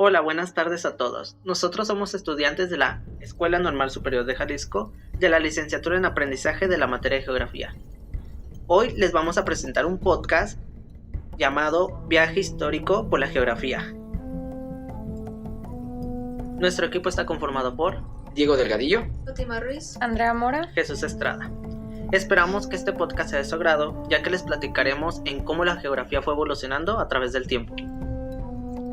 Hola, buenas tardes a todos. Nosotros somos estudiantes de la Escuela Normal Superior de Jalisco, de la licenciatura en aprendizaje de la materia de geografía. Hoy les vamos a presentar un podcast llamado Viaje Histórico por la Geografía. Nuestro equipo está conformado por Diego Delgadillo, Fátima Ruiz, Andrea Mora, Jesús Estrada. Esperamos que este podcast sea de su agrado, ya que les platicaremos en cómo la geografía fue evolucionando a través del tiempo.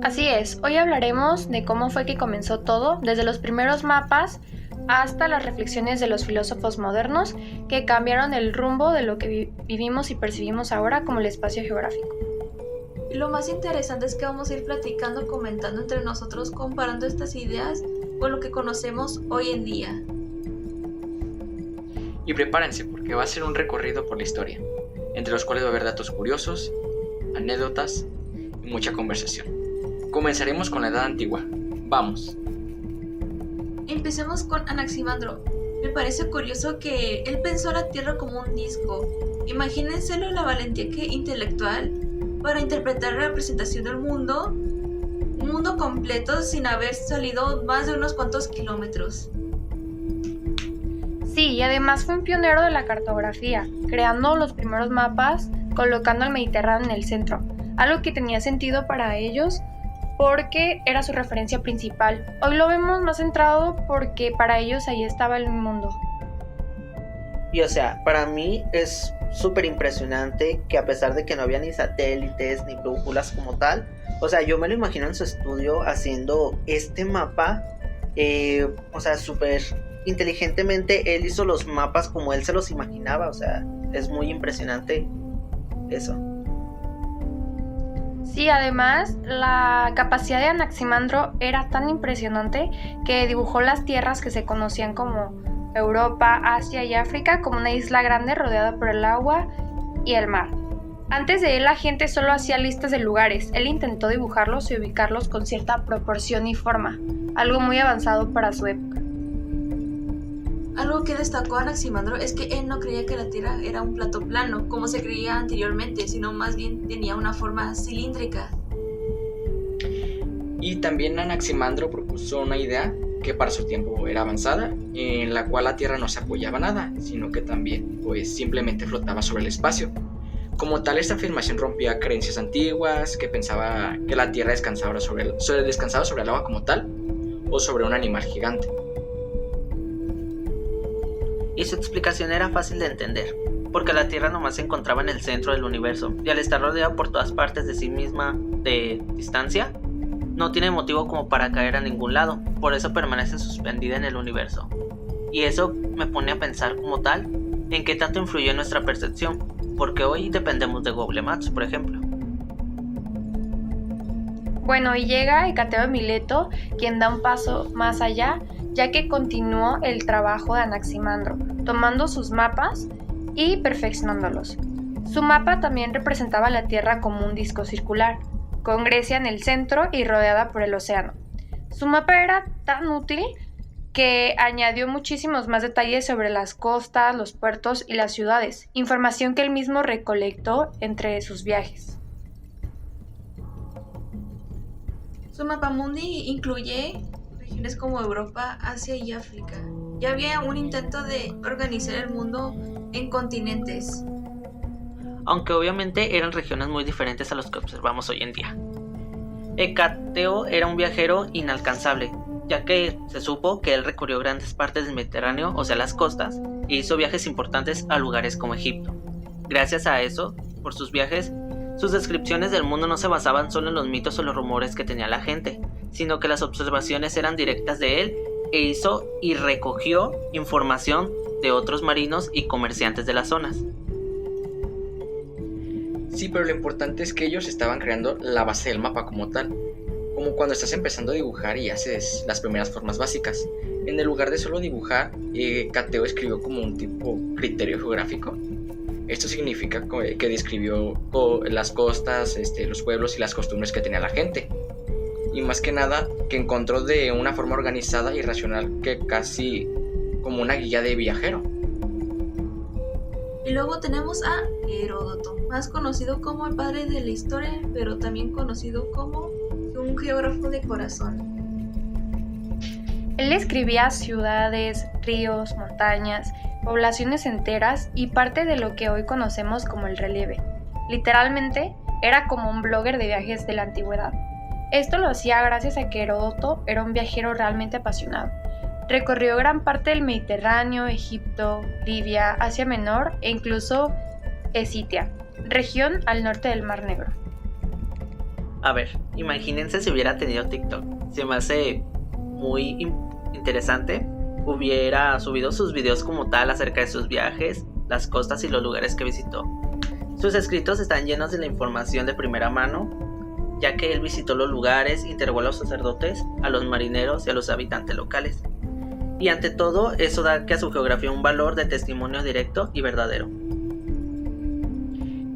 Así es, hoy hablaremos de cómo fue que comenzó todo, desde los primeros mapas hasta las reflexiones de los filósofos modernos que cambiaron el rumbo de lo que vivimos y percibimos ahora como el espacio geográfico. Y lo más interesante es que vamos a ir platicando, comentando entre nosotros, comparando estas ideas con lo que conocemos hoy en día. y prepárense porque va a ser un recorrido por la historia, entre los cuales va a haber datos curiosos, anécdotas y mucha conversación. Comenzaremos con la Edad Antigua. ¡Vamos! Empecemos con Anaximandro. Me parece curioso que él pensó a la Tierra como un disco. Imagínenselo la valentía intelectual para interpretar la representación del mundo, un mundo completo sin haber salido más de unos cuantos kilómetros. Sí, y además fue un pionero de la cartografía, creando los primeros mapas, colocando el Mediterráneo en el centro, algo que tenía sentido para ellos porque era su referencia principal. Hoy lo vemos más centrado porque para ellos ahí estaba el mundo. Y para mí es súper impresionante que a pesar de que no había ni satélites ni brújulas como tal, yo me lo imagino en su estudio haciendo este mapa, súper inteligentemente él hizo los mapas como él se los imaginaba, es muy impresionante eso. Sí, además, la capacidad de Anaximandro era tan impresionante que dibujó las tierras que se conocían como Europa, Asia y África como una isla grande rodeada por el agua y el mar. Antes de él, la gente solo hacía listas de lugares. Él intentó dibujarlos y ubicarlos con cierta proporción y forma, algo muy avanzado para su época. Algo que destacó Anaximandro es que él no creía que la Tierra era un plato plano, como se creía anteriormente, sino más bien tenía una forma cilíndrica. Y también Anaximandro propuso una idea que para su tiempo era avanzada, en la cual la Tierra no se apoyaba nada, sino que también simplemente flotaba sobre el espacio. Como tal, esta afirmación rompía creencias antiguas que pensaba que la Tierra descansaba sobre el agua como tal, o sobre un animal gigante. Y su explicación era fácil de entender, porque la Tierra nomás se encontraba en el centro del universo, y al estar rodeada por todas partes de sí misma de distancia, no tiene motivo como para caer a ningún lado, por eso permanece suspendida en el universo. Y eso me pone a pensar como tal, en qué tanto influyó en nuestra percepción, porque hoy dependemos de Google Maps, por ejemplo. Bueno, y llega Hecateo de Mileto, quien da un paso más allá, ya que continuó el trabajo de Anaximandro, tomando sus mapas y perfeccionándolos. Su mapa también representaba la Tierra como un disco circular, con Grecia en el centro y rodeada por el océano. Su mapa era tan útil que añadió muchísimos más detalles sobre las costas, los puertos y las ciudades, información que él mismo recolectó entre sus viajes. Su mapamundi incluye regiones como Europa, Asia y África. Ya había un intento de organizar el mundo en continentes. Aunque obviamente eran regiones muy diferentes a los que observamos hoy en día. Hecateo era un viajero inalcanzable, ya que se supo que él recorrió grandes partes del Mediterráneo, las costas, e hizo viajes importantes a lugares como Egipto. Gracias a eso, por sus viajes, sus descripciones del mundo no se basaban solo en los mitos o los rumores que tenía la gente, sino que las observaciones eran directas de él e hizo y recogió información de otros marinos y comerciantes de las zonas. Sí, pero lo importante es que ellos estaban creando la base del mapa como tal, como cuando estás empezando a dibujar y haces las primeras formas básicas. En el lugar de solo dibujar, Hecateo escribió como un tipo criterio geográfico. Esto significa que describió las costas, los pueblos y las costumbres que tenía la gente. Y más que nada, que encontró de una forma organizada y racional, que casi como una guía de viajero. Y luego tenemos a Heródoto, más conocido como el padre de la historia, pero también conocido como un geógrafo de corazón. Él describía ciudades, ríos, montañas, poblaciones enteras y parte de lo que hoy conocemos como el relieve. Literalmente, era como un blogger de viajes de la antigüedad. Esto lo hacía gracias a que Heródoto era un viajero realmente apasionado. Recorrió gran parte del Mediterráneo, Egipto, Libia, Asia Menor e incluso Escitia, región al norte del Mar Negro. A ver, imagínense si hubiera tenido TikTok. Se me hace muy interesante. Hubiera subido sus videos como tal acerca de sus viajes, las costas y los lugares que visitó. Sus escritos están llenos de la información de primera mano, ya que él visitó los lugares, interrogó a los sacerdotes, a los marineros y a los habitantes locales. Y ante todo, eso da que a su geografía un valor de testimonio directo y verdadero.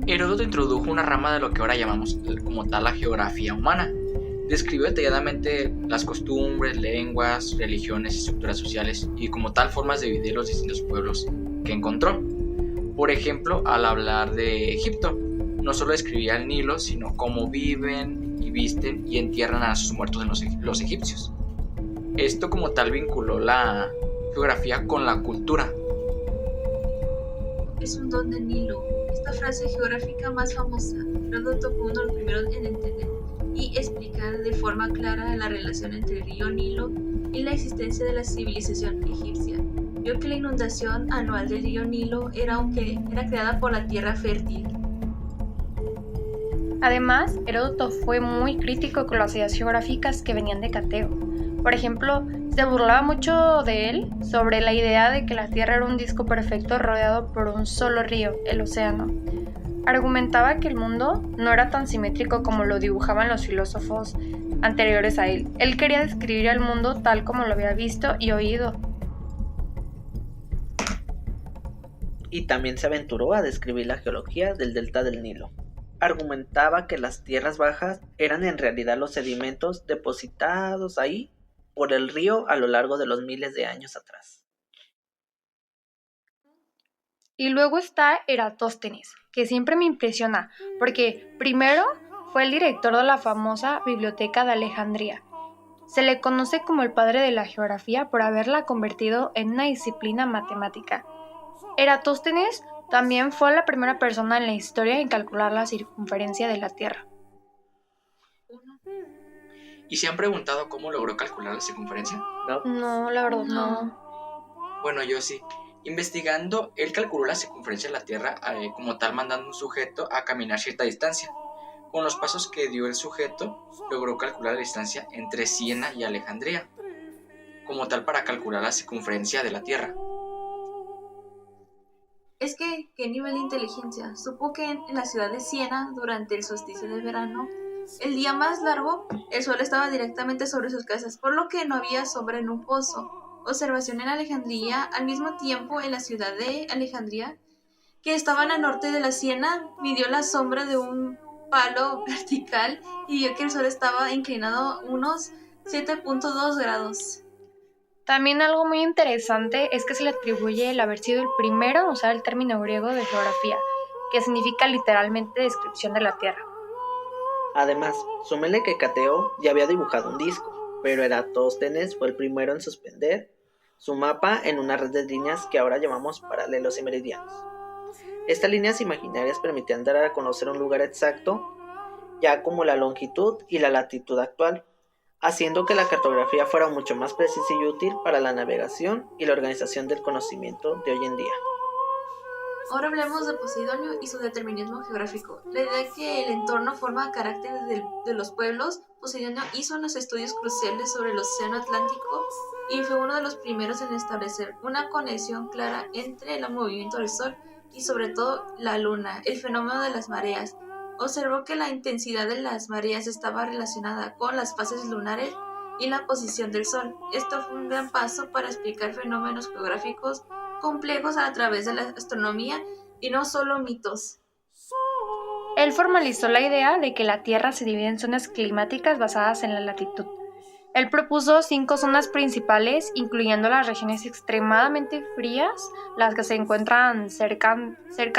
Heródoto introdujo una rama de lo que ahora llamamos como tal la geografía humana. Describió detalladamente las costumbres, lenguas, religiones y estructuras sociales y como tal formas de vivir los distintos pueblos que encontró. Por ejemplo, al hablar de Egipto, no solo describía el Nilo, sino cómo viven y visten y entierran a sus muertos los egipcios. Esto como tal vinculó la geografía con la cultura. Es un don del Nilo. Esta frase geográfica más famosa. Heródoto fue uno de los primeros en entender y explicar de forma clara la relación entre el río Nilo y la existencia de la civilización egipcia. Vio que la inundación anual del río Nilo era creada por la tierra fértil. Además, Heródoto fue muy crítico con las ideas geográficas que venían de Cateo. Por ejemplo, se burlaba mucho de él sobre la idea de que la Tierra era un disco perfecto rodeado por un solo río, el océano. Argumentaba que el mundo no era tan simétrico como lo dibujaban los filósofos anteriores a él. Él quería describir el mundo tal como lo había visto y oído. Y también se aventuró a describir la geología del delta del Nilo. Argumentaba que las tierras bajas eran en realidad los sedimentos depositados ahí por el río a lo largo de los miles de años atrás. Y luego está Eratóstenes, que siempre me impresiona, porque primero fue el director de la famosa Biblioteca de Alejandría. Se le conoce como el padre de la geografía por haberla convertido en una disciplina matemática. Eratóstenes también fue la primera persona en la historia en calcular la circunferencia de la Tierra. ¿Y se han preguntado cómo logró calcular la circunferencia? No, la verdad no. Bueno, yo sí. Investigando, él calculó la circunferencia de la Tierra como tal mandando un sujeto a caminar cierta distancia. Con los pasos que dio el sujeto, logró calcular la distancia entre Siena y Alejandría, como tal para calcular la circunferencia de la Tierra. Es que, ¿qué nivel de inteligencia? Supo que en la ciudad de Siena, durante el solsticio de verano, el día más largo, el sol estaba directamente sobre sus casas, por lo que no había sombra en un pozo. Observación en Alejandría, al mismo tiempo en la ciudad de Alejandría, que estaban al norte de la Siena, midió la sombra de un palo vertical y vio que el sol estaba inclinado unos 7.2 grados. También algo muy interesante es que se le atribuye el haber sido el primero en usar el término griego de geografía, que significa literalmente descripción de la Tierra. Además, súmele que Cateo ya había dibujado un disco, pero Eratóstenes fue el primero en suspender su mapa en una red de líneas que ahora llamamos paralelos y meridianos. Estas líneas imaginarias permitían dar a conocer un lugar exacto, ya como la longitud y la latitud actual, haciendo que la cartografía fuera mucho más precisa y útil para la navegación y la organización del conocimiento de hoy en día. Ahora hablemos de Poseidonio y su determinismo geográfico. La idea que el entorno forma carácter de los pueblos, Poseidonio hizo unos estudios cruciales sobre el océano Atlántico y fue uno de los primeros en establecer una conexión clara entre el movimiento del Sol y sobre todo la Luna, el fenómeno de las mareas. Observó que la intensidad de las mareas estaba relacionada con las fases lunares y la posición del Sol. Esto fue un gran paso para explicar fenómenos geográficos complejos a través de la astronomía y no solo mitos. Él formalizó la idea de que la Tierra se divide en zonas climáticas basadas en la latitud. Él propuso 5 zonas principales, incluyendo las regiones extremadamente frías, las que se encuentran cerca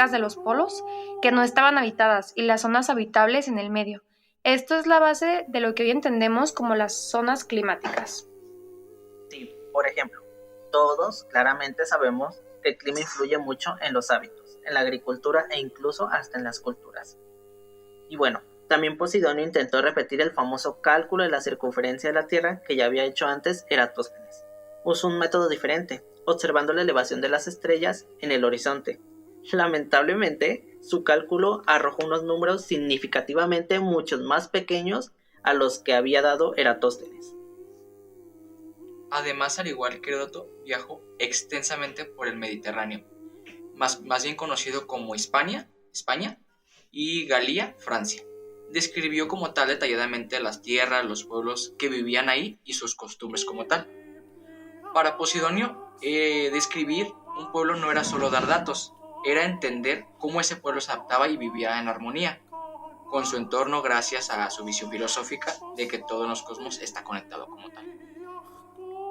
de los polos, que no estaban habitadas, y las zonas habitables en el medio, Esto es la base de lo que hoy entendemos como las zonas climáticas. Sí, por ejemplo, todos claramente sabemos que el clima influye mucho en los hábitos, en la agricultura e incluso hasta en las culturas. Y bueno, también Posidonio intentó repetir el famoso cálculo de la circunferencia de la Tierra que ya había hecho antes Eratóstenes. Usó un método diferente, observando la elevación de las estrellas en el horizonte. Lamentablemente, su cálculo arrojó unos números significativamente muchos más pequeños a los que había dado Eratóstenes. Además, al igual que Heródoto, viajó extensamente por el Mediterráneo, más bien conocido como España, y Galia, Francia. Describió como tal detalladamente las tierras, los pueblos que vivían ahí y sus costumbres como tal. Para Posidonio, describir un pueblo no era solo dar datos, era entender cómo ese pueblo se adaptaba y vivía en armonía con su entorno gracias a su visión filosófica de que todo en los cosmos está conectado como tal.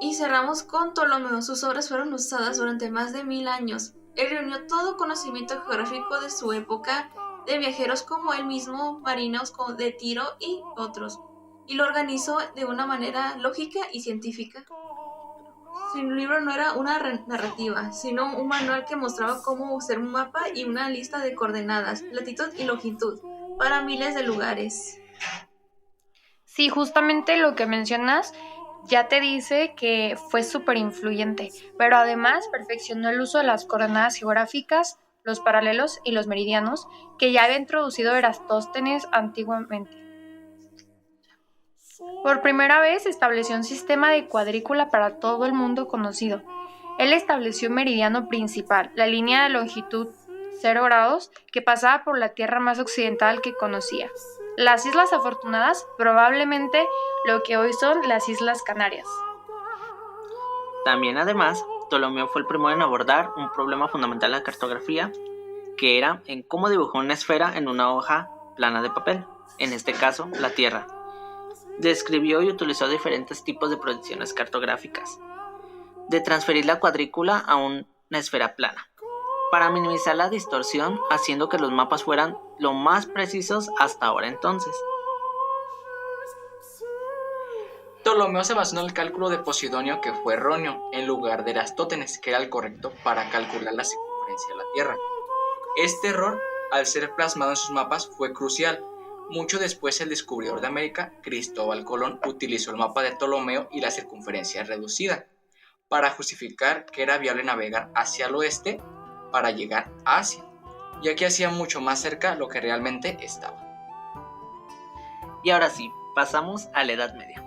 Y cerramos con Ptolomeo. Sus obras fueron usadas durante más de 1000 años. Él reunió todo conocimiento geográfico de su época, de viajeros como él mismo, marinos como de Tiro y otros, y lo organizó de una manera lógica y científica. Su libro no era una narrativa, sino un manual que mostraba cómo usar un mapa y una lista de coordenadas, latitud y longitud, para miles de lugares. Sí, justamente lo que mencionas ya te dice que fue súper influyente, pero además perfeccionó el uso de las coordenadas geográficas, los paralelos y los meridianos que ya había introducido Eratóstenes antiguamente. Por primera vez estableció un sistema de cuadrícula para todo el mundo conocido. Él estableció un meridiano principal, la línea de longitud 0 grados, que pasaba por la tierra más occidental que conocía. Las Islas Afortunadas, probablemente lo que hoy son las Islas Canarias. También además, Ptolomeo fue el primero en abordar un problema fundamental de la cartografía, que era en cómo dibujar una esfera en una hoja plana de papel, en este caso la Tierra. Describió y utilizó diferentes tipos de proyecciones cartográficas, de transferir la cuadrícula a una esfera plana, para minimizar la distorsión, haciendo que los mapas fueran lo más precisos hasta ahora entonces. Ptolomeo se basó en el cálculo de Posidonio, que fue erróneo, en lugar de Eratóstenes, que era el correcto para calcular la circunferencia de la Tierra. Este error, al ser plasmado en sus mapas, fue crucial. Mucho después, el descubridor de América, Cristóbal Colón, utilizó el mapa de Ptolomeo y la circunferencia reducida para justificar que era viable navegar hacia el oeste para llegar a Asia, ya que hacía mucho más cerca lo que realmente estaba. Y ahora sí, pasamos a la Edad Media.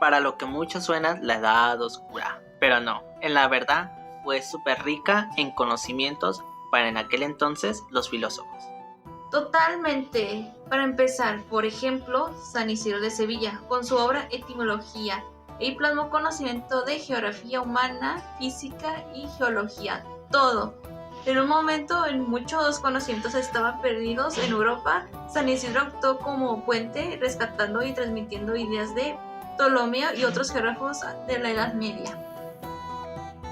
Para lo que mucho suena la Edad Oscura, pero no, en la verdad fue súper rica en conocimientos para en aquel entonces los filósofos. Totalmente. Para empezar, por ejemplo, San Isidro de Sevilla, con su obra Etimología, y plasmó conocimiento de geografía humana, física y geología, todo. En un momento en muchos conocimientos estaban perdidos en Europa, San Isidro actuó como puente, rescatando y transmitiendo ideas de Ptolomeo y otros geógrafos de la Edad Media.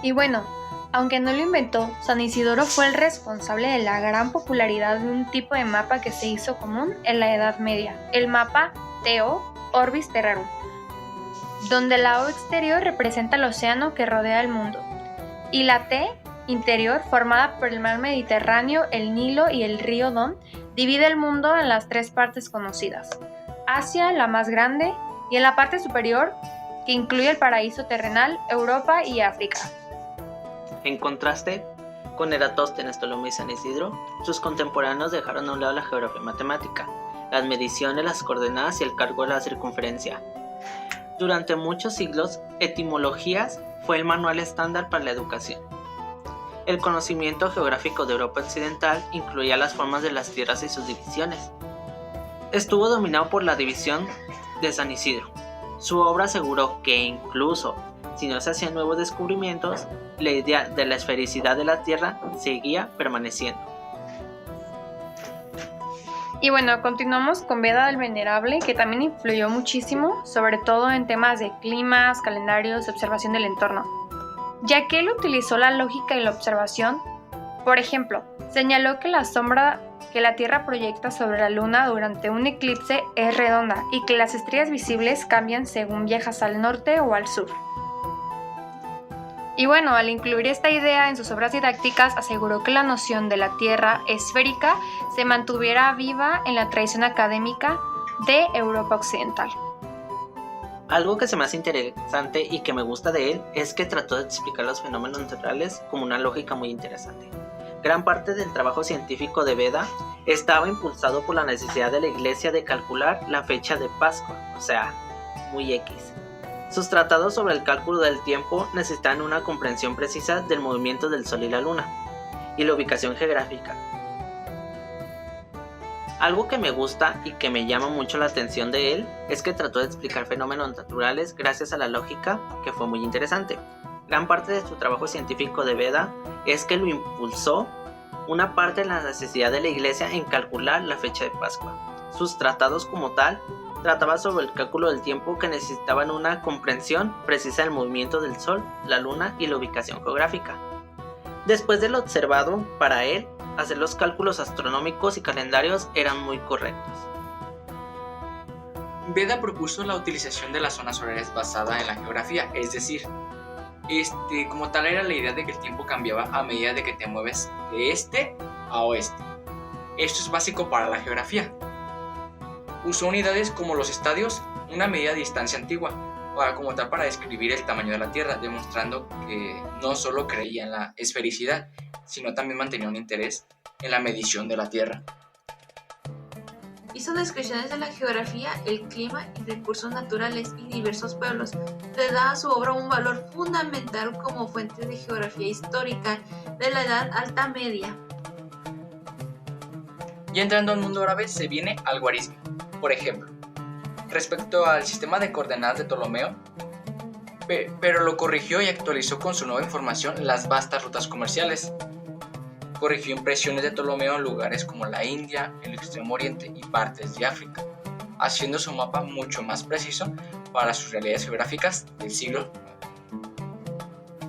Y bueno, aunque no lo inventó, San Isidoro fue el responsable de la gran popularidad de un tipo de mapa que se hizo común en la Edad Media, el mapa Teo Orbis Terrarum, donde la O exterior representa el océano que rodea el mundo, y la T interior, formada por el mar Mediterráneo, el Nilo y el río Don, divide el mundo en las 3 partes conocidas: Asia, la más grande, y en la parte superior, que incluye el paraíso terrenal, Europa y África. En contraste con Eratóstenes, Ptolomeo y San Isidro, sus contemporáneos dejaron a un lado la geografía matemática, las mediciones, las coordenadas y el cálculo de la circunferencia. Durante muchos siglos, Etimologías fue el manual estándar para la educación. El conocimiento geográfico de Europa Occidental incluía las formas de las tierras y sus divisiones. Estuvo dominado por la división de San Isidro. Su obra aseguró que incluso si no se hacían nuevos descubrimientos, la idea de la esfericidad de la Tierra seguía permaneciendo. Y bueno, continuamos con Beda del Venerable, que también influyó muchísimo, sobre todo en temas de climas, calendarios, observación del entorno, ya que él utilizó la lógica y la observación Por ejemplo, señaló que la sombra que la Tierra proyecta sobre la Luna durante un eclipse es redonda y que las estrellas visibles cambian según viajas al norte o al sur. Y bueno, al incluir esta idea en sus obras didácticas, aseguró que la noción de la Tierra esférica se mantuviera viva en la tradición académica de Europa Occidental. Algo que se me hace interesante y que me gusta de él es que trató de explicar los fenómenos naturales con una lógica muy interesante. Gran parte del trabajo científico de Beda estaba impulsado por la necesidad de la Iglesia de calcular la fecha de Pascua, o sea, muy X. Sus tratados sobre el cálculo del tiempo necesitan una comprensión precisa del movimiento del Sol y la Luna, y la ubicación geográfica. Algo que me gusta y que me llama mucho la atención de él es que trató de explicar fenómenos naturales gracias a la lógica, que fue muy interesante. Gran parte de su trabajo científico de Beda es que lo impulsó una parte de la necesidad de la Iglesia en calcular la fecha de Pascua. Sus tratados como tal trataban sobre el cálculo del tiempo que necesitaban una comprensión precisa del movimiento del Sol, la Luna y la ubicación geográfica. Después de lo observado, para él, hacer los cálculos astronómicos y calendarios eran muy correctos. Beda propuso la utilización de las zonas horarias basada en la geografía, es decir, como tal era la idea de que el tiempo cambiaba a medida de que te mueves de este a oeste. Esto es básico para la geografía. Usó unidades como los estadios, una medida de distancia antigua, para describir el tamaño de la Tierra, demostrando que no solo creía en la esfericidad, sino también mantenía un interés en la medición de la Tierra. Hizo descripciones de la geografía, el clima y recursos naturales y diversos pueblos. Le da a su obra un valor fundamental como fuente de geografía histórica de la Edad Alta Media. Ya entrando al mundo árabe se viene al guarismo. Por ejemplo, respecto al sistema de coordenadas de Ptolomeo, pero lo corrigió y actualizó con su nueva información las vastas rutas comerciales. Corrigió impresiones de Ptolomeo en lugares como la India, el Extremo Oriente y partes de África, haciendo su mapa mucho más preciso para sus realidades geográficas del siglo IX.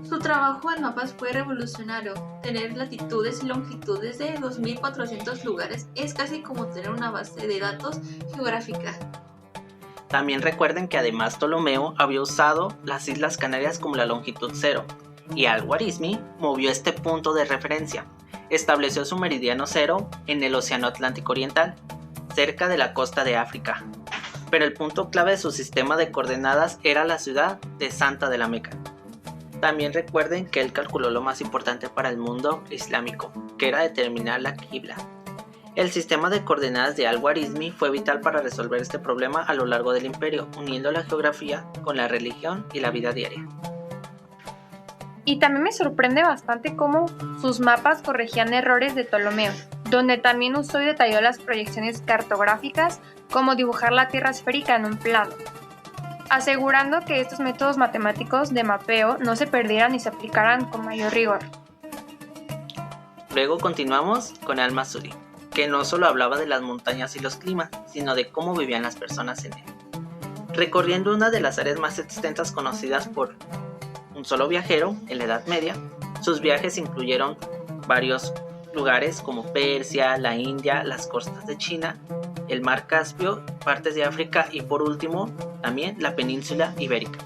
Su trabajo en mapas fue revolucionario. Tener latitudes y longitudes de 2.400 lugares es casi como tener una base de datos geográfica. También recuerden que además Ptolomeo había usado las Islas Canarias como la longitud cero, y Al-Khwarizmi movió este punto de referencia. Estableció su meridiano cero en el Océano Atlántico Oriental, cerca de la costa de África. Pero el punto clave de su sistema de coordenadas era la ciudad de Santa de la Meca. También recuerden que él calculó lo más importante para el mundo islámico, que era determinar la Qibla. El sistema de coordenadas de Al-Khwarizmi fue vital para resolver este problema a lo largo del imperio, uniendo la geografía con la religión y la vida diaria. Y también me sorprende bastante cómo sus mapas corregían errores de Ptolomeo, donde también usó y detalló las proyecciones cartográficas, como dibujar la Tierra esférica en un plano, asegurando que estos métodos matemáticos de mapeo no se perdieran y se aplicaran con mayor rigor. Luego continuamos con Al-Masuri, que no solo hablaba de las montañas y los climas, sino de cómo vivían las personas en él. Recorriendo una de las áreas más extensas conocidas por un solo viajero en la Edad Media, sus viajes incluyeron varios lugares como Persia, la India, las costas de China, el mar Caspio, partes de África y por último también la península ibérica.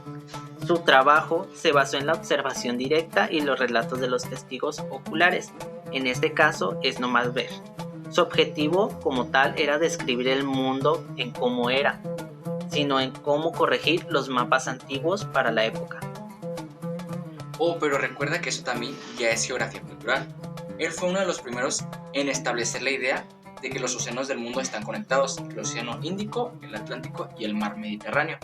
Su trabajo se basó en la observación directa y los relatos de los testigos oculares, en este caso es nomás ver. Su objetivo como tal era describir el mundo en cómo era, sino en cómo corregir los mapas antiguos para la época. Pero recuerda que eso también ya es geografía cultural. Él fue uno de los primeros en establecer la idea de que los océanos del mundo están conectados, el océano Índico, el Atlántico y el mar Mediterráneo.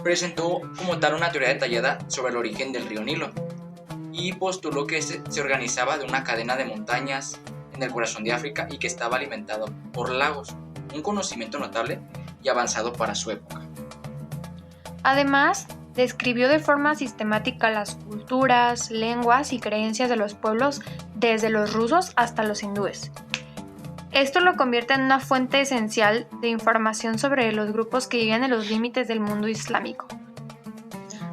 Presentó como tal una teoría detallada sobre el origen del río Nilo y postuló que se organizaba de una cadena de montañas en el corazón de África y que estaba alimentado por lagos, un conocimiento notable y avanzado para su época. Además, describió de forma sistemática las culturas, lenguas y creencias de los pueblos desde los rusos hasta los hindúes. Esto lo convierte en una fuente esencial de información sobre los grupos que vivían en los límites del mundo islámico.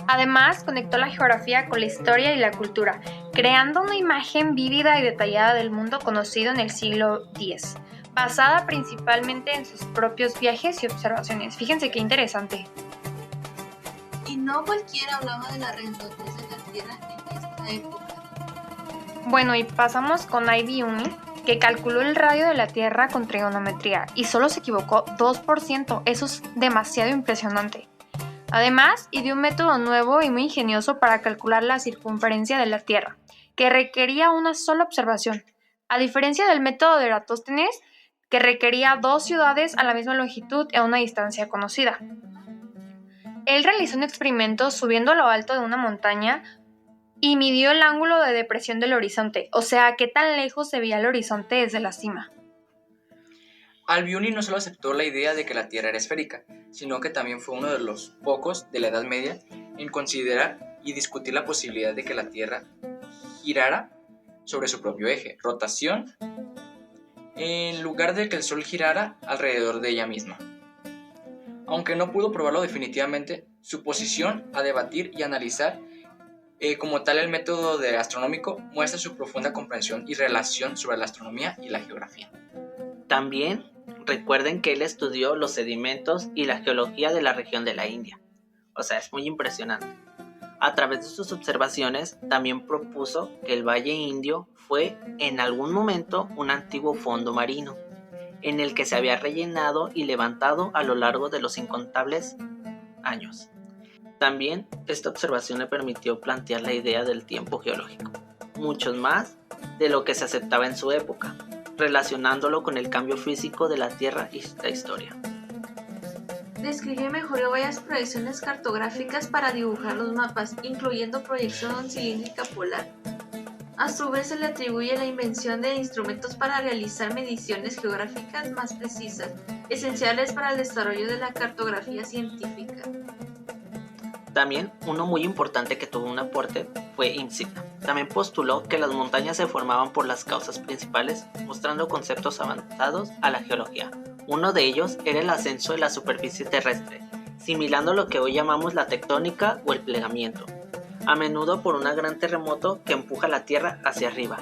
Además, conectó la geografía con la historia y la cultura, creando una imagen vívida y detallada del mundo conocido en el siglo X, basada principalmente en sus propios viajes y observaciones. Fíjense qué interesante. Y no cualquiera hablaba de la redondez de la Tierra en esta época. Bueno, y pasamos con Ivy Uni, que calculó el radio de la Tierra con trigonometría y solo se equivocó 2%. Eso es demasiado impresionante. Además, ideó un método nuevo y muy ingenioso para calcular la circunferencia de la Tierra, que requería una sola observación, a diferencia del método de Eratóstenes, que requería 2 ciudades a la misma longitud y a una distancia conocida. Él realizó un experimento subiendo a lo alto de una montaña y midió el ángulo de depresión del horizonte, o sea, qué tan lejos se veía el horizonte desde la cima. Albioni no solo aceptó la idea de que la Tierra era esférica, sino que también fue uno de los pocos de la Edad Media en considerar y discutir la posibilidad de que la Tierra girara sobre su propio eje, rotación, en lugar de que el Sol girara alrededor de ella misma. Aunque no pudo probarlo definitivamente, su posición a debatir y analizar como tal el método astronómico muestra su profunda comprensión y relación sobre la astronomía y la geografía. También recuerden que él estudió los sedimentos y la geología de la región de la India. O sea, es muy impresionante. A través de sus observaciones, también propuso que el Valle Indio fue en algún momento un antiguo fondo marino, en el que se había rellenado y levantado a lo largo de los incontables años. También esta observación le permitió plantear la idea del tiempo geológico, muchos más de lo que se aceptaba en su época, relacionándolo con el cambio físico de la Tierra y la historia. Describió y mejoró varias proyecciones cartográficas para dibujar los mapas, incluyendo proyección cilíndrica polar. A su vez se le atribuye la invención de instrumentos para realizar mediciones geográficas más precisas, esenciales para el desarrollo de la cartografía científica. También uno muy importante que tuvo un aporte fue Ibn Sina. También postuló que las montañas se formaban por las causas principales, mostrando conceptos avanzados a la geología. Uno de ellos era el ascenso de la superficie terrestre, similando lo que hoy llamamos la tectónica o el plegamiento, a menudo por un gran terremoto que empuja la Tierra hacia arriba.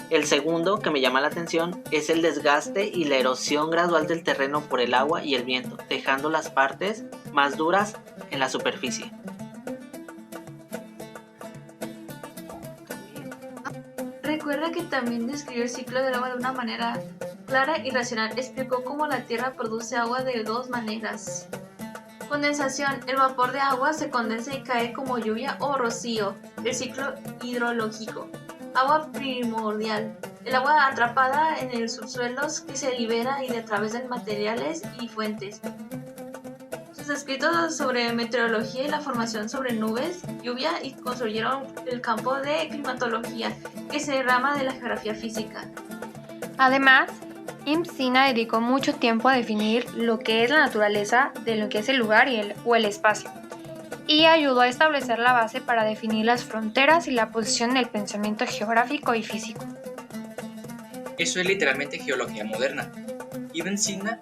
El segundo, que me llama la atención, es el desgaste y la erosión gradual del terreno por el agua y el viento, dejando las partes más duras en la superficie. Recuerda que también describió el ciclo del agua de una manera clara y racional. Explicó cómo la Tierra produce agua de 2 maneras. Condensación. El vapor de agua se condensa y cae como lluvia o rocío. El ciclo hidrológico. Agua primordial. El agua atrapada en el subsuelo que se libera y a través de materiales y fuentes. Sus escritos sobre meteorología y la formación sobre nubes, lluvia y construyeron el campo de climatología, que se rama de la geografía física. Además, Ibn Sina dedicó mucho tiempo a definir lo que es la naturaleza de lo que es el lugar o el espacio, y ayudó a establecer la base para definir las fronteras y la posición del pensamiento geográfico y físico. Eso es literalmente geología moderna. Ibn Sina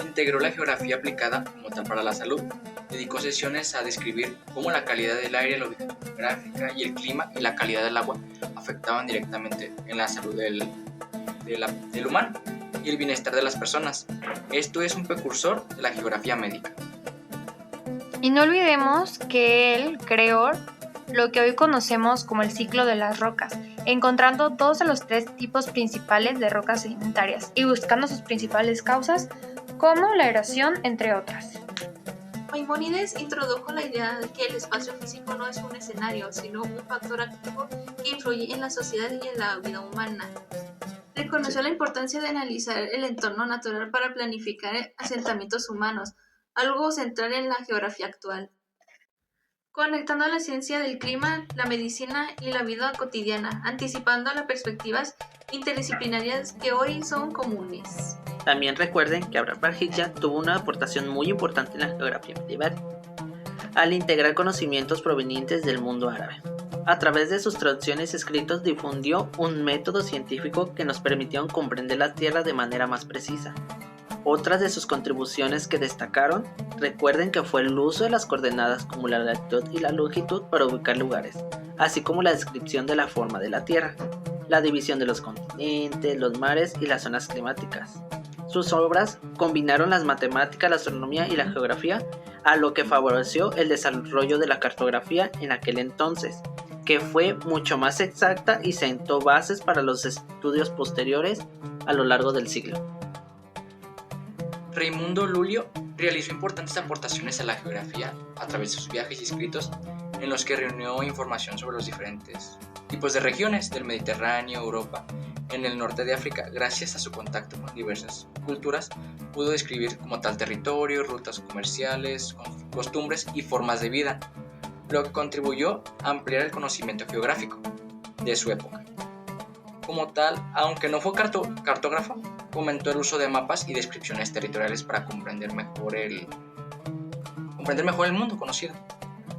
integró la geografía aplicada como tal para la salud. Dedicó sesiones a describir cómo la calidad del aire, la ubicación geográfica y el clima y la calidad del agua afectaban directamente en la salud del humano y el bienestar de las personas. Esto es un precursor de la geografía médica. Y no olvidemos que él creó lo que hoy conocemos como el ciclo de las rocas, encontrando 2 de los 3 tipos principales de rocas sedimentarias y buscando sus principales causas, como la erosión, entre otras. Maimónides introdujo la idea de que el espacio físico no es un escenario, sino un factor activo que influye en la sociedad y en la vida humana. Reconoció la importancia de analizar el entorno natural para planificar asentamientos humanos, algo central en la geografía actual. Conectando la ciencia del clima, la medicina y la vida cotidiana, anticipando las perspectivas interdisciplinarias que hoy son comunes. También recuerden que Abraham Bar-Hijja tuvo una aportación muy importante en la geografía medieval, al integrar conocimientos provenientes del mundo árabe. A través de sus traducciones y escritos difundió un método científico que nos permitió comprender la Tierra de manera más precisa. Otras de sus contribuciones que destacaron, recuerden que fue el uso de las coordenadas como la latitud y la longitud para ubicar lugares, así como la descripción de la forma de la Tierra, la división de los continentes, los mares y las zonas climáticas. Sus obras combinaron las matemáticas, la astronomía y la geografía, a lo que favoreció el desarrollo de la cartografía en aquel entonces, que fue mucho más exacta y sentó bases para los estudios posteriores a lo largo del siglo. Raimundo Lulio realizó importantes aportaciones a la geografía a través de sus viajes y escritos, en los que reunió información sobre los diferentes tipos de regiones del Mediterráneo, Europa, en el norte de África. Gracias a su contacto con diversas culturas, pudo describir como tal territorio, rutas comerciales, costumbres y formas de vida, lo que contribuyó a ampliar el conocimiento geográfico de su época. Como tal, aunque no fue cartógrafo, fomentó el uso de mapas y descripciones territoriales para comprender mejor el mundo conocido.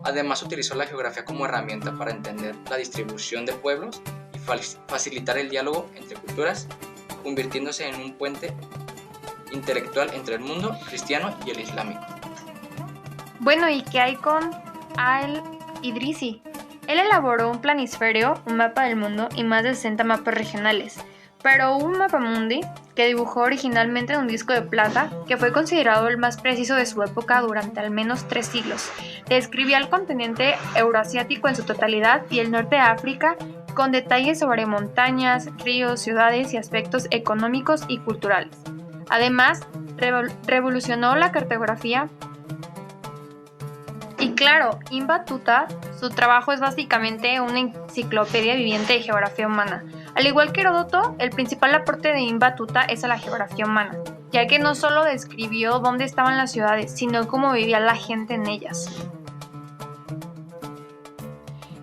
Además, utilizó la geografía como herramienta para entender la distribución de pueblos y facilitar el diálogo entre culturas, convirtiéndose en un puente intelectual entre el mundo cristiano y el islámico. Bueno, ¿y qué hay con Al-Idrisi? Él elaboró un planisferio, un mapa del mundo y más de 60 mapas regionales, pero un mapamundi que dibujó originalmente en un disco de plata, que fue considerado el más preciso de su época durante al menos 3 siglos. Describía el continente euroasiático en su totalidad y el norte de África, con detalles sobre montañas, ríos, ciudades y aspectos económicos y culturales. Además, revolucionó la cartografía. Y claro, Ibn Battuta, su trabajo es básicamente una enciclopedia viviente de geografía humana. Al igual que Heródoto, el principal aporte de Ibn Battuta es a la geografía humana, ya que no solo describió dónde estaban las ciudades, sino cómo vivía la gente en ellas.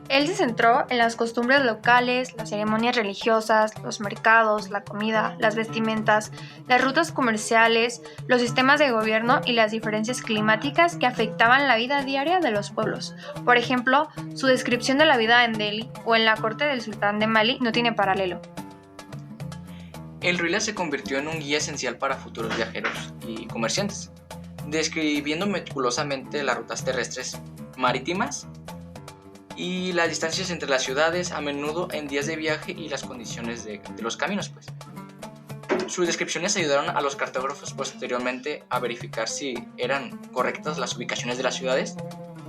Él se centró en las costumbres locales, las ceremonias religiosas, los mercados, la comida, las vestimentas, las rutas comerciales, los sistemas de gobierno y las diferencias climáticas que afectaban la vida diaria de los pueblos. Por ejemplo, su descripción de la vida en Delhi o en la corte del sultán de Mali no tiene paralelo. El Ruila se convirtió en un guía esencial para futuros viajeros y comerciantes, describiendo meticulosamente las rutas terrestres, marítimas y las distancias entre las ciudades, a menudo en días de viaje, y las condiciones de los caminos. Sus descripciones ayudaron a los cartógrafos posteriormente a verificar si eran correctas las ubicaciones de las ciudades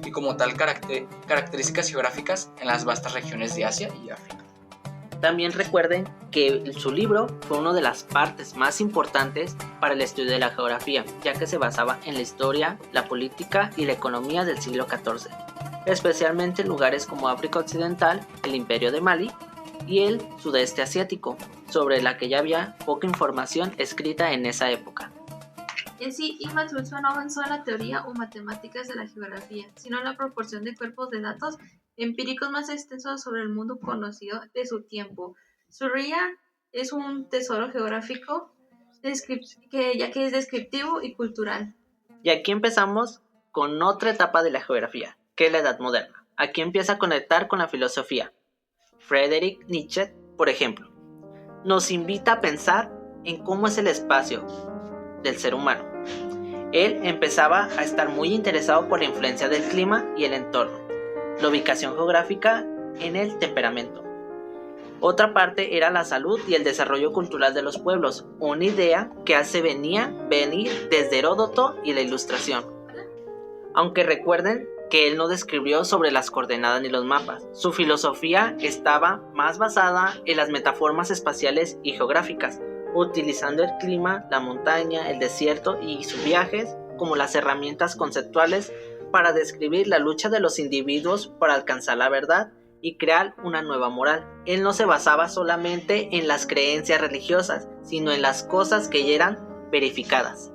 y como tal características geográficas en las vastas regiones de Asia y África. También recuerden que su libro fue una de las partes más importantes para el estudio de la geografía, ya que se basaba en la historia, la política y la economía del siglo XIV, especialmente en lugares como África Occidental, el Imperio de Mali y el Sudeste Asiático, sobre la que ya había poca información escrita en esa época. En sí, Ibn Battuta no avanzó en la teoría o matemáticas de la geografía, sino en la proporción de cuerpos de datos empíricos más extensos sobre el mundo conocido de su tiempo. Su Ría es un tesoro geográfico ya que es descriptivo y cultural. Y aquí empezamos con otra etapa de la geografía, que es la Edad Moderna. Aquí empieza a conectar con la filosofía. Friedrich Nietzsche, por ejemplo, nos invita a pensar en cómo es el espacio del ser humano. Él empezaba a estar muy interesado por la influencia del clima y el entorno, la ubicación geográfica en el temperamento. Otra parte era la salud y el desarrollo cultural de los pueblos, una idea que hace venir desde Heródoto y la Ilustración. Aunque recuerden que él no describió sobre las coordenadas ni los mapas, su filosofía estaba más basada en las metáforas espaciales y geográficas, utilizando el clima, la montaña, el desierto y sus viajes como las herramientas conceptuales para describir la lucha de los individuos para alcanzar la verdad y crear una nueva moral. Él no se basaba solamente en las creencias religiosas, sino en las cosas que ya eran verificadas.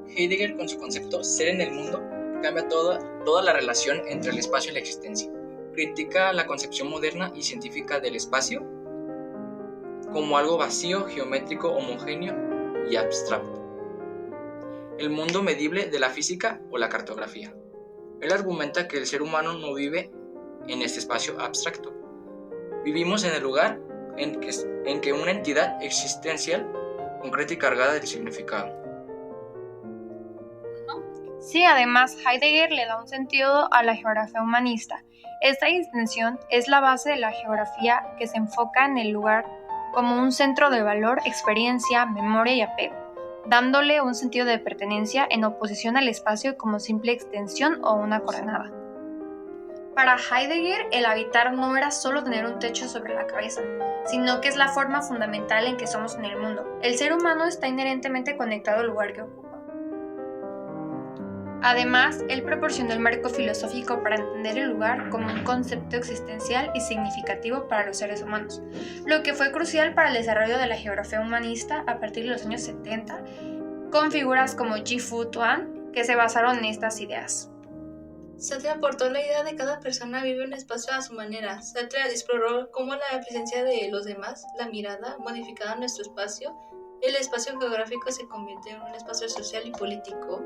Heidegger, con su concepto ser en el mundo, cambia toda la relación entre el espacio y la existencia. Critica la concepción moderna y científica del espacio como algo vacío, geométrico, homogéneo y abstracto. El mundo medible de la física o la cartografía. Él argumenta que el ser humano no vive en este espacio abstracto. Vivimos en el lugar en que una entidad existencial concreta y cargada de significado. Sí, además Heidegger le da un sentido a la geografía humanista. Esta distinción es la base de la geografía que se enfoca en el lugar como un centro de valor, experiencia, memoria y apego, dándole un sentido de pertenencia en oposición al espacio como simple extensión o una coordenada. Para Heidegger, el habitar no era solo tener un techo sobre la cabeza, sino que es la forma fundamental en que somos en el mundo. El ser humano está inherentemente conectado al lugar que ocupa. Además, él proporcionó el marco filosófico para entender el lugar como un concepto existencial y significativo para los seres humanos, lo que fue crucial para el desarrollo de la geografía humanista a partir de los años 70, con figuras como Ji-Fu Tuan, que se basaron en estas ideas. Sartre aportó la idea de que cada persona vive un espacio a su manera. Sartre exploró cómo la presencia de los demás, la mirada, modificaba nuestro espacio. El espacio geográfico se convierte en un espacio social y político.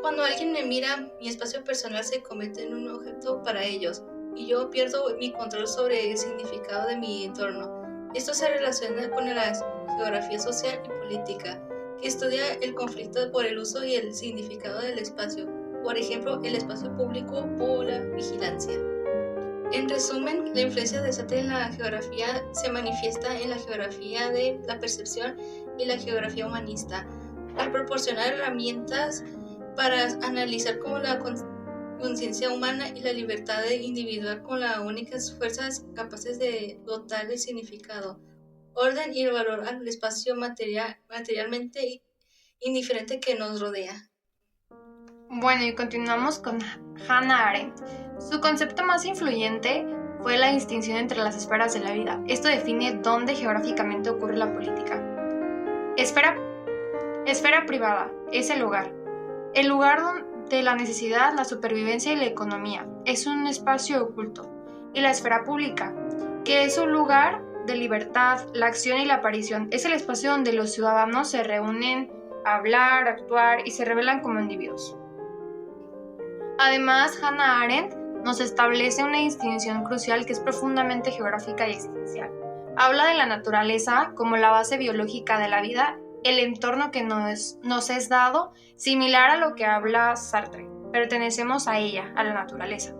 Cuando alguien me mira, mi espacio personal se convierte en un objeto para ellos, y yo pierdo mi control sobre el significado de mi entorno. Esto se relaciona con la geografía social y política, que estudia el conflicto por el uso y el significado del espacio. Por ejemplo, el espacio público o la vigilancia. En resumen, la influencia de Sartre en la geografía se manifiesta en la geografía de la percepción y la geografía humanista, al proporcionar herramientas para analizar cómo la conciencia humana y la libertad individual con las únicas fuerzas capaces de dotar de significado, orden y valor al espacio materialmente indiferente que nos rodea. Bueno, y continuamos con Hannah Arendt. Su concepto más influyente fue la distinción entre las esferas de la vida. Esto define dónde geográficamente ocurre la política. Esfera privada es el lugar. El lugar de la necesidad, la supervivencia y la economía. Es un espacio oculto. Y la esfera pública, que es un lugar de libertad, la acción y la aparición. Es el espacio donde los ciudadanos se reúnen a hablar, actuar y se revelan como individuos. Además, Hannah Arendt nos establece una distinción crucial que es profundamente geográfica y existencial. Habla de la naturaleza como la base biológica de la vida, el entorno que nos es dado, similar a lo que habla Sartre. Pertenecemos a ella, a la naturaleza.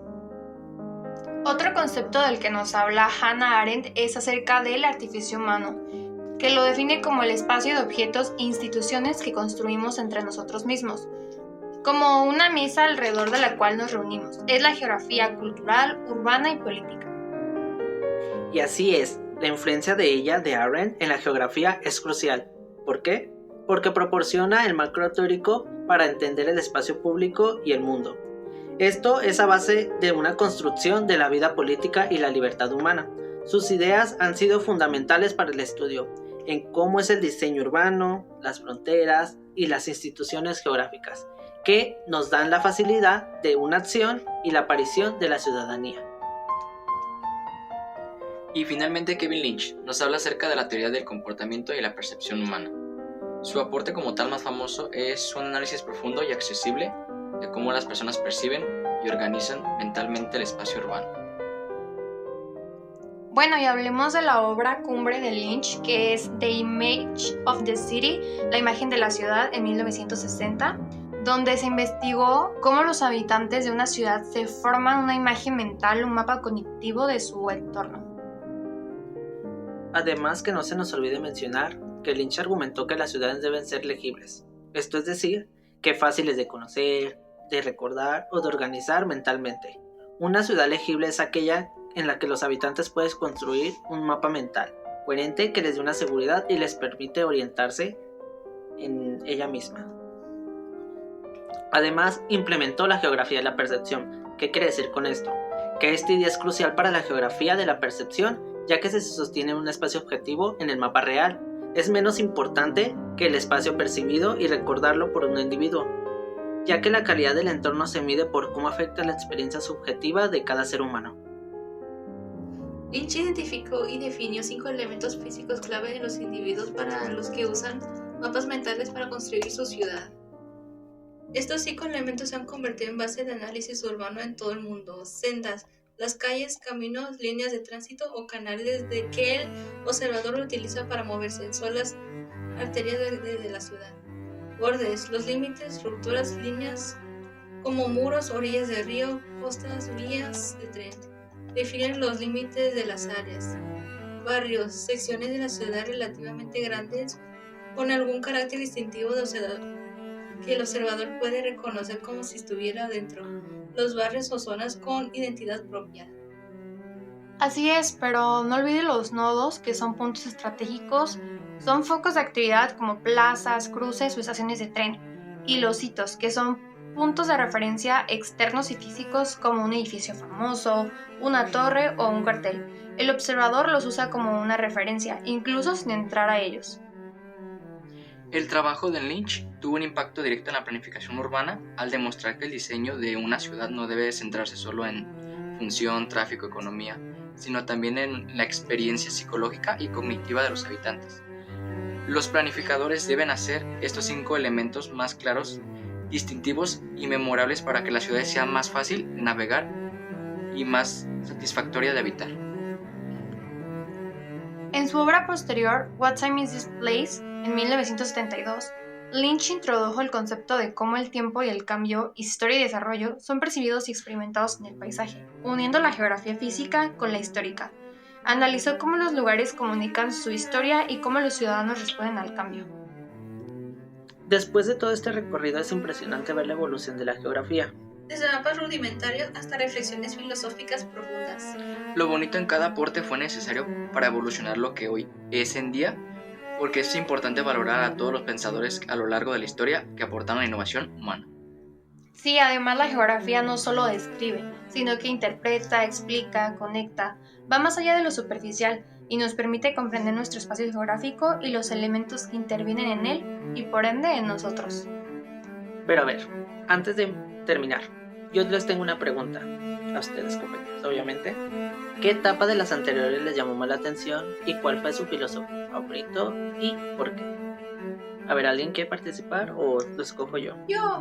Otro concepto del que nos habla Hannah Arendt es acerca del artificio humano, que lo define como el espacio de objetos e instituciones que construimos entre nosotros mismos, como una mesa alrededor de la cual nos reunimos. Es la geografía cultural, urbana y política. Y así es, la influencia de ella, de Arendt, en la geografía es crucial. ¿Por qué? Porque proporciona el marco teórico para entender el espacio público y el mundo. Esto es a base de una construcción de la vida política y la libertad humana. Sus ideas han sido fundamentales para el estudio en cómo es el diseño urbano, las fronteras y las instituciones geográficas, que nos dan la facilidad de una acción y la aparición de la ciudadanía. Y finalmente Kevin Lynch nos habla acerca de la teoría del comportamiento y la percepción humana. Su aporte como tal más famoso es un análisis profundo y accesible de cómo las personas perciben y organizan mentalmente el espacio urbano. Bueno, y hablemos de la obra cumbre de Lynch, que es The Image of the City, la imagen de la ciudad, en 1960, donde se investigó cómo los habitantes de una ciudad se forman una imagen mental, un mapa cognitivo de su entorno. Además, que no se nos olvide mencionar que Lynch argumentó que las ciudades deben ser legibles, esto es decir, que fáciles de conocer, de recordar o de organizar mentalmente. Una ciudad legible es aquella en la que los habitantes pueden construir un mapa mental coherente que les dé una seguridad y les permite orientarse en ella misma. Además, implementó la geografía de la percepción. ¿Qué quiere decir con esto? Que esta idea es crucial para la geografía de la percepción, ya que se sostiene en un espacio objetivo en el mapa real. Es menos importante que el espacio percibido y recordarlo por un individuo, ya que la calidad del entorno se mide por cómo afecta la experiencia subjetiva de cada ser humano. Lynch identificó y definió 5 elementos físicos clave en los individuos para los que usan mapas mentales para construir su ciudad. Estos 5 elementos se han convertido en base de análisis urbano en todo el mundo: sendas, las calles, caminos, líneas de tránsito o canales de que el observador utiliza para moverse. Son las arterias de la ciudad. Bordes, los límites, rupturas, líneas como muros, orillas de río, costas, vías de tren. Definen los límites de las áreas. Barrios, secciones de la ciudad relativamente grandes con algún carácter distintivo que el observador puede reconocer como si estuviera dentro. Los barrios o zonas con identidad propia. Así es, pero no olvide los nodos, que son puntos estratégicos, son focos de actividad como plazas, cruces o estaciones de tren, y los hitos, que son puntos de referencia externos y físicos como un edificio famoso, una torre o un cartel. El observador los usa como una referencia, incluso sin entrar a ellos. El trabajo de Lynch tuvo un impacto directo en la planificación urbana al demostrar que el diseño de una ciudad no debe centrarse solo en función, tráfico, economía, sino también en la experiencia psicológica y cognitiva de los habitantes. Los planificadores deben hacer estos 5 elementos más claros, distintivos y memorables para que la ciudad sea más fácil de navegar y más satisfactoria de habitar. En su obra posterior, What Time Is This Place, en 1972, Lynch introdujo el concepto de cómo el tiempo y el cambio, historia y desarrollo son percibidos y experimentados en el paisaje, uniendo la geografía física con la histórica. Analizó cómo los lugares comunican su historia y cómo los ciudadanos responden al cambio. Después de todo este recorrido es impresionante ver la evolución de la geografía. Desde mapas rudimentarios hasta reflexiones filosóficas profundas. Lo bonito en cada aporte fue necesario para evolucionar lo que hoy es en día, porque es importante valorar a todos los pensadores a lo largo de la historia que aportaron la innovación humana. Sí, además la geografía no solo describe, sino que interpreta, explica, conecta, va más allá de lo superficial y nos permite comprender nuestro espacio geográfico y los elementos que intervienen en él y por ende en nosotros. Pero a ver, antes de terminar, yo les tengo una pregunta a ustedes, compañeros, obviamente. ¿Qué etapa de las anteriores les llamó más la atención y cuál fue su filósofo favorito y por qué? A ver, ¿alguien quiere participar o lo escojo yo? Yo.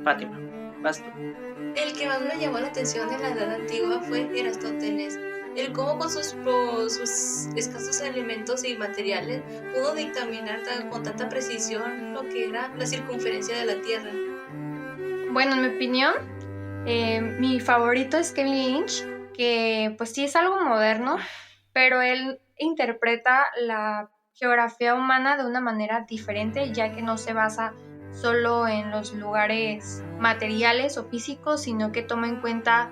Fátima, vas tú. El que más me llamó la atención de la Edad Antigua fue Eratóstenes. El cómo con sus escasos elementos y materiales pudo dictaminar con tanta precisión lo que era la circunferencia de la Tierra. Bueno, en mi opinión, mi favorito es Kevin Lynch, que pues sí es algo moderno, pero él interpreta la geografía humana de una manera diferente, ya que no se basa solo en los lugares materiales o físicos, sino que toma en cuenta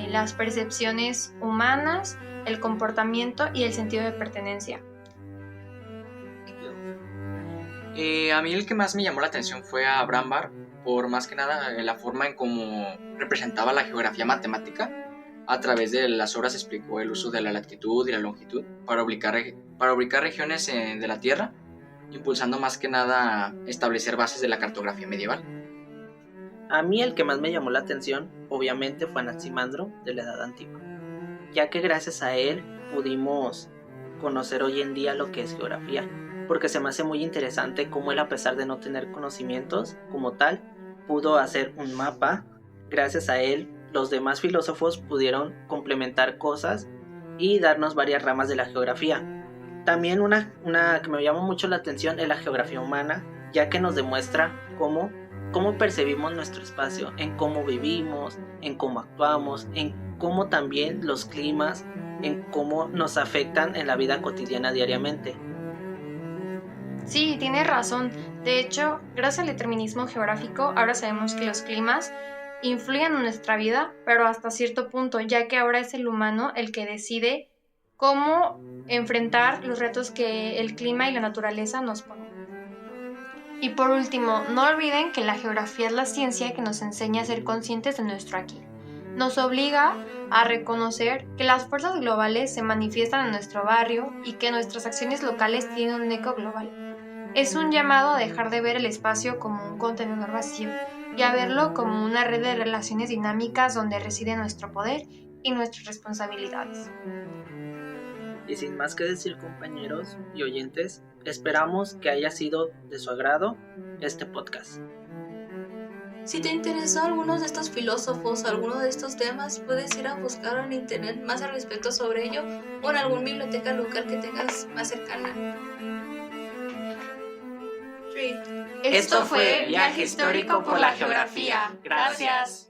las percepciones humanas, el comportamiento y el sentido de pertenencia. A mí el que más me llamó la atención fue a Abraham Barr, por más que nada la forma en cómo representaba la geografía matemática. A través de las obras explicó el uso de la latitud y la longitud para ubicar regiones de la Tierra, impulsando más que nada establecer bases de la cartografía medieval. A mí el que más me llamó la atención, obviamente, fue Anaximandro de la Edad Antigua, ya que gracias a él pudimos conocer hoy en día lo que es geografía, porque se me hace muy interesante cómo él, a pesar de no tener conocimientos como tal, pudo hacer un mapa. Gracias a él, los demás filósofos pudieron complementar cosas y darnos varias ramas de la geografía. También una que me llamó mucho la atención es la geografía humana, ya que nos demuestra cómo percibimos nuestro espacio, en cómo vivimos, en cómo actuamos, en cómo también los climas, en cómo nos afectan en la vida cotidiana diariamente. Sí, tienes razón. De hecho, gracias al determinismo geográfico, ahora sabemos que los climas influyen en nuestra vida, pero hasta cierto punto, ya que ahora es el humano el que decide cómo enfrentar los retos que el clima y la naturaleza nos ponen. Y por último, no olviden que la geografía es la ciencia que nos enseña a ser conscientes de nuestro aquí. Nos obliga a reconocer que las fuerzas globales se manifiestan en nuestro barrio y que nuestras acciones locales tienen un eco global. Es un llamado a dejar de ver el espacio como un contenedor vacío y a verlo como una red de relaciones dinámicas donde reside nuestro poder y nuestras responsabilidades. Y sin más que decir, compañeros y oyentes, esperamos que haya sido de su agrado este podcast. Si te interesó alguno de estos filósofos o alguno de estos temas, puedes ir a buscar en internet más al respecto sobre ello o en alguna biblioteca local que tengas más cercana. Increíble. Esto fue Viaje Histórico por la Geografía. Gracias.